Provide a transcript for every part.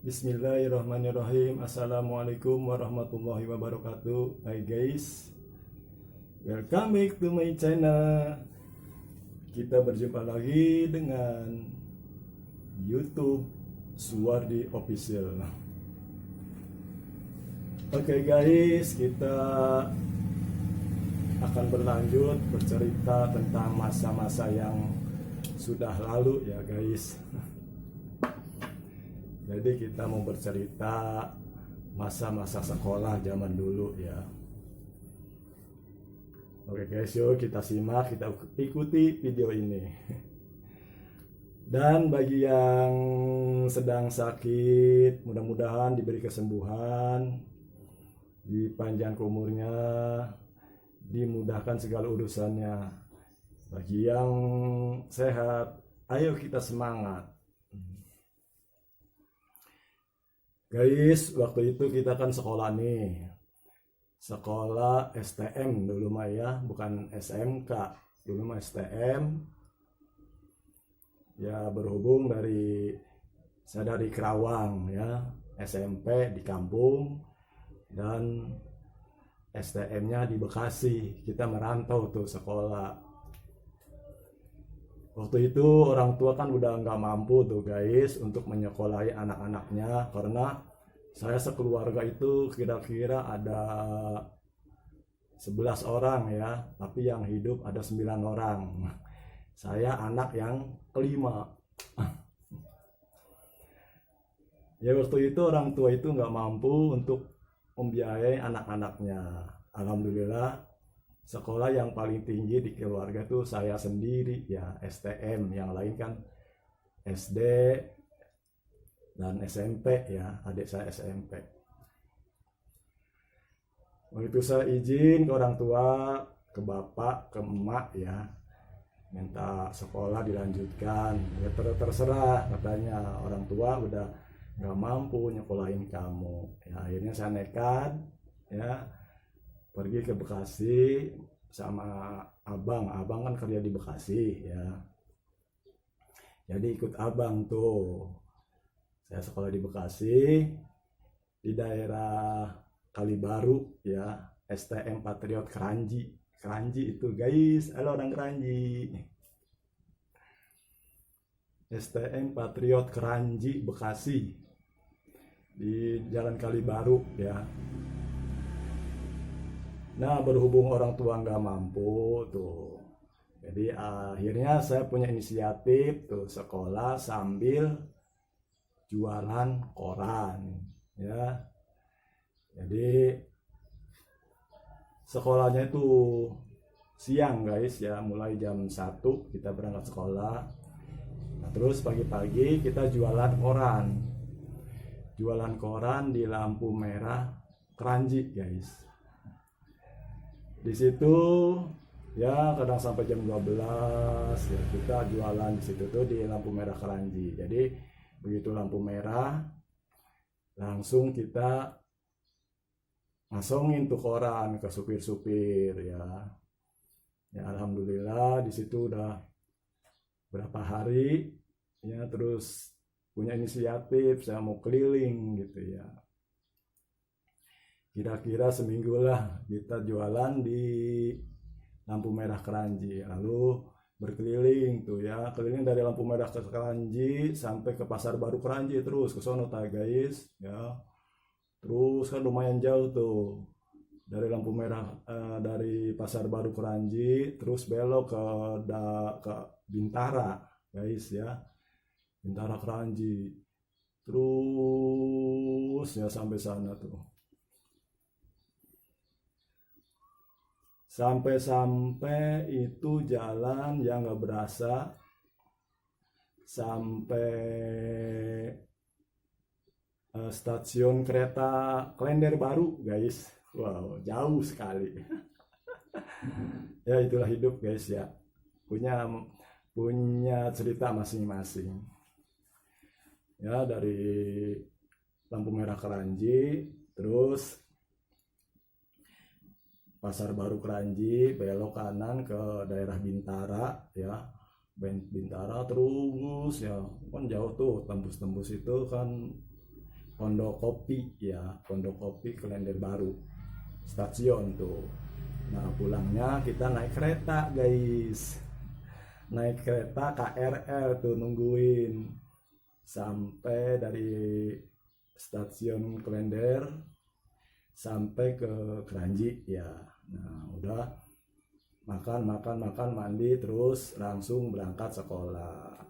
Bismillahirrahmanirrahim. Assalamualaikum warahmatullahi wabarakatuh. Hai guys, welcome back to my channel. Kita berjumpa lagi dengan YouTube Suwardi Official. Oke guys, kita akan berlanjut bercerita tentang masa-masa yang sudah lalu ya guys. Jadi kita mau bercerita masa-masa sekolah zaman dulu ya. Oke guys, yuk kita simak, kita ikuti video ini. Dan bagi yang sedang sakit, mudah-mudahan diberi kesembuhan, dipanjangkan umurnya, dimudahkan segala urusannya. Bagi yang sehat, ayo kita semangat. Guys, waktu itu kita kan sekolah nih. Sekolah STM dulu mah ya, bukan SMK. Dulu mah STM. Ya berhubung saya dari Kerawang ya, SMP di kampung dan STM-nya di Bekasi. Kita merantau tuh sekolah. Waktu itu orang tua kan udah nggak mampu tuh guys untuk menyekolahi anak-anaknya, karena saya sekeluarga itu kira-kira ada 11 orang ya, tapi yang hidup ada 9 orang. Saya anak yang kelima. Ya waktu itu orang tua itu nggak mampu untuk membiayai anak-anaknya. Alhamdulillah sekolah yang paling tinggi di keluarga tuh saya sendiri ya, STM. Yang lain kan SD dan SMP ya, adik saya SMP. Waktu itu saya izin ke orang tua, ke bapak, ke emak ya, minta sekolah dilanjutkan. Ya terserah katanya, orang tua udah nggak mampu nyekolahin kamu. Ya akhirnya saya nekat ya, pergi ke Bekasi sama abang kan kerja di Bekasi ya, jadi ikut abang tuh. Saya sekolah di Bekasi di daerah Kalibaru ya, STM Patriot Keranji. Keranji itu guys, halo orang Keranji. STM Patriot Keranji Bekasi di Jalan Kalibaru ya. Nah berhubung orang tua nggak mampu tuh, jadi akhirnya saya punya inisiatif tuh sekolah sambil jualan koran ya. Jadi sekolahnya itu siang guys ya, mulai jam 1 kita berangkat sekolah. Nah, terus pagi-pagi kita jualan koran. Jualan koran di lampu merah Keranji guys. Di situ ya kadang sampai jam 12 ya, kita jualan di situ tuh di lampu merah Keranji. Jadi begitu lampu merah langsung kita masongin tuh koran ke supir-supir ya. Ya alhamdulillah di situ udah berapa hari ya, terus punya inisiatif saya mau keliling gitu ya. Kira-kira seminggu lah kita jualan di lampu merah Keranji, lalu berkeliling tuh ya, keliling dari lampu merah ke Keranji sampai ke Pasar Baru Keranji, terus ke sono guys ya. Terus kan lumayan jauh tuh dari lampu merah, dari Pasar Baru Keranji terus belok ke Bintara guys ya, Bintara Keranji, terus ya sampai sana tuh. Sampai itu jalan yang nggak berasa sampai stasiun kereta Klender Baru guys. Wow jauh sekali. Ya itulah hidup guys ya, punya cerita masing-masing ya. Dari lampu merah Keranji terus Pasar Baru Keranji, belok kanan ke daerah Bintara ya, Bintara terus ya, kan jauh tuh, tembus-tembus itu kan Pondokopi ya, Pondokopi Klender Baru stasiun tuh. Nah pulangnya kita naik kereta guys, naik kereta KRL tuh nungguin sampai dari stasiun Klender sampai ke Kranji ya. Nah udah makan mandi terus langsung berangkat sekolah.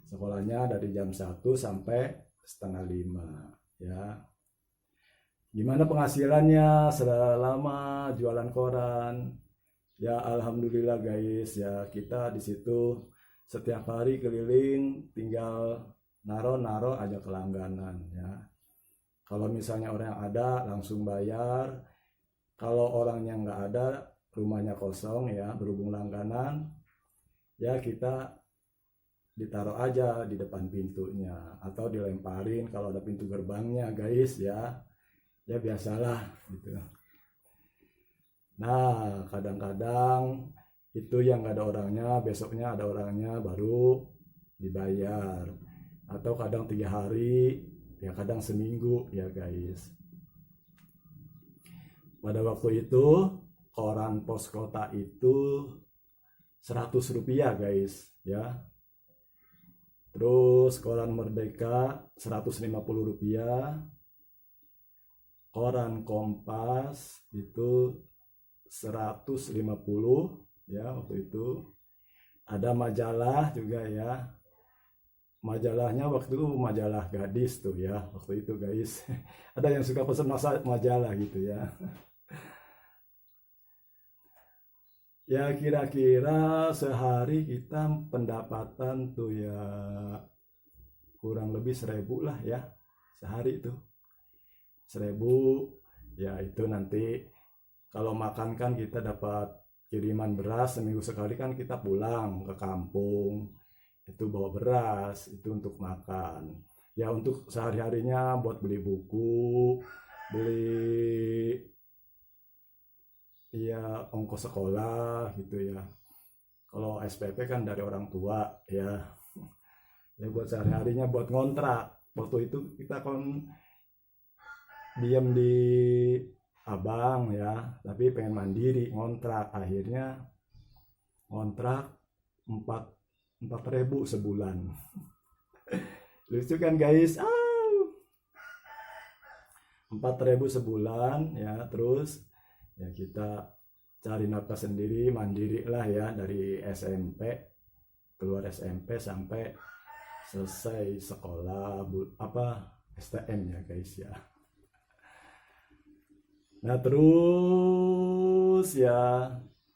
Sekolahnya dari jam 1 sampai setengah 5 ya. Gimana penghasilannya selama jualan koran? Ya alhamdulillah guys ya, kita di situ setiap hari keliling tinggal naro aja kelangganan ya. Kalau misalnya orang yang ada langsung bayar, kalau orangnya nggak ada, rumahnya kosong ya, berhubung langganan ya, kita ditaruh aja di depan pintunya atau dilemparin kalau ada pintu gerbangnya guys ya. Ya biasalah gitu. Nah kadang-kadang itu yang nggak ada orangnya, besoknya ada orangnya baru dibayar, atau kadang 3 hari ya, kadang seminggu ya guys. Pada waktu itu koran pos kota itu 100 rupiah guys ya. Terus koran Merdeka 150 rupiah. Koran Kompas itu 150 ya waktu itu. Ada majalah juga ya. Majalahnya waktu itu majalah gadis tuh ya waktu itu guys. Ada yang suka pesan majalah gitu ya. Ya kira-kira sehari kita pendapatan tuh ya kurang lebih 1.000 lah ya sehari itu. 1.000 ya, itu nanti kalau makan kan kita dapat kiriman beras seminggu sekali, kan kita pulang ke kampung itu bawa beras itu untuk makan ya. Untuk sehari-harinya buat beli buku, beli ya ongkos sekolah gitu ya. Kalau SPP kan dari orang tua ya, ya buat sehari-harinya, buat ngontrak. Waktu itu kita kan diam di abang ya, tapi pengen mandiri ngontrak, akhirnya ngontrak 4.000 sebulan. Lucu kan guys, 4.000 sebulan ya. Terus ya kita cari nafkah sendiri, mandiri lah ya, dari SMP, keluar SMP sampai selesai sekolah STM ya guys ya. Nah terus ya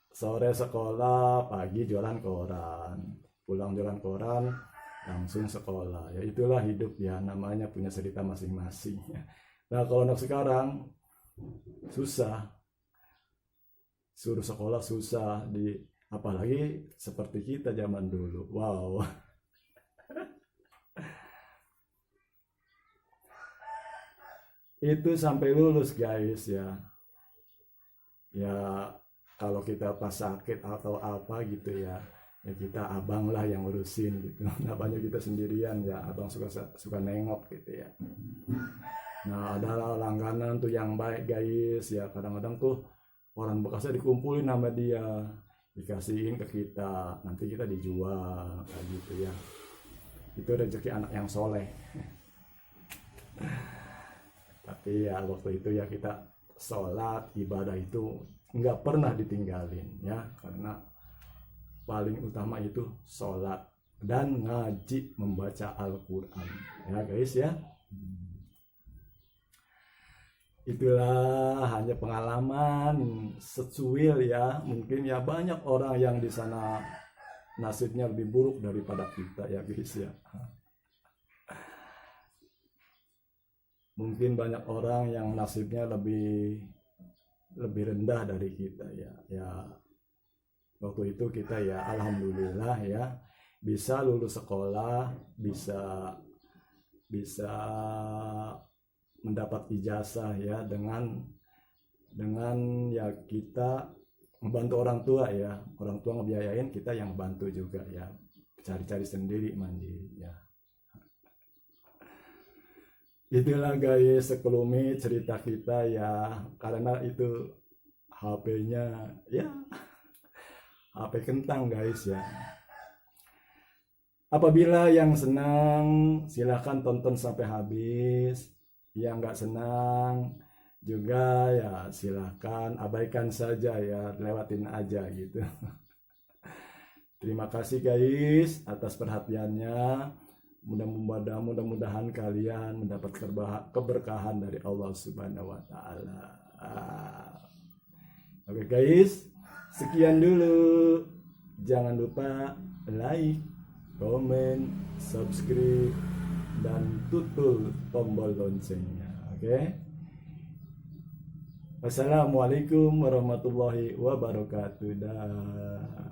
sore sekolah, pagi jualan koran, pulang jualan koran, langsung sekolah. Ya itulah hidup ya, namanya punya cerita masing-masing. Nah kalau anak sekarang susah, suruh sekolah susah, apalagi seperti kita zaman dulu. Wow. Itu sampai lulus guys ya. Ya kalau kita pas sakit atau apa gitu ya, ya kita abang lah yang ngurusin gitu. Namanya kita sendirian ya, abang suka nengok gitu ya. Nah ada langganan tuh yang baik guys ya, kadang-kadang tuh orang bekasnya dikumpulin sama dia, dikasihin ke kita, nanti kita dijual kayak gitu ya. Itu rezeki anak yang soleh. Tapi ya waktu itu ya kita sholat, ibadah itu nggak pernah ditinggalin ya, karena paling utama itu sholat dan ngaji, membaca Al-Quran ya guys ya. Itulah hanya pengalaman secuil ya, mungkin ya banyak orang yang di sana nasibnya lebih buruk daripada kita ya guys ya. Mungkin banyak orang yang nasibnya lebih rendah dari kita ya. Ya waktu itu kita ya alhamdulillah ya bisa lulus sekolah, bisa mendapat ijazah ya, dengan ya kita membantu orang tua ya, orang tua ngebiayain, kita yang bantu juga ya, cari-cari sendiri mandiri ya. itulah guys sekelumit cerita kita ya, karena itu HP-nya ya HP kentang guys ya. Apabila yang senang silahkan tonton sampai habis, yang nggak senang juga ya silahkan abaikan saja ya, lewatin aja gitu. Terima kasih guys atas perhatiannya. Mudah-mudahan kalian mendapat keberkahan dari Allah Subhanahu wa taala. Oke guys, sekian dulu. Jangan lupa like, komen, subscribe, dan tutul tombol loncengnya. Oke. Wassalamualaikum warahmatullahi wabarakatuh. Dah.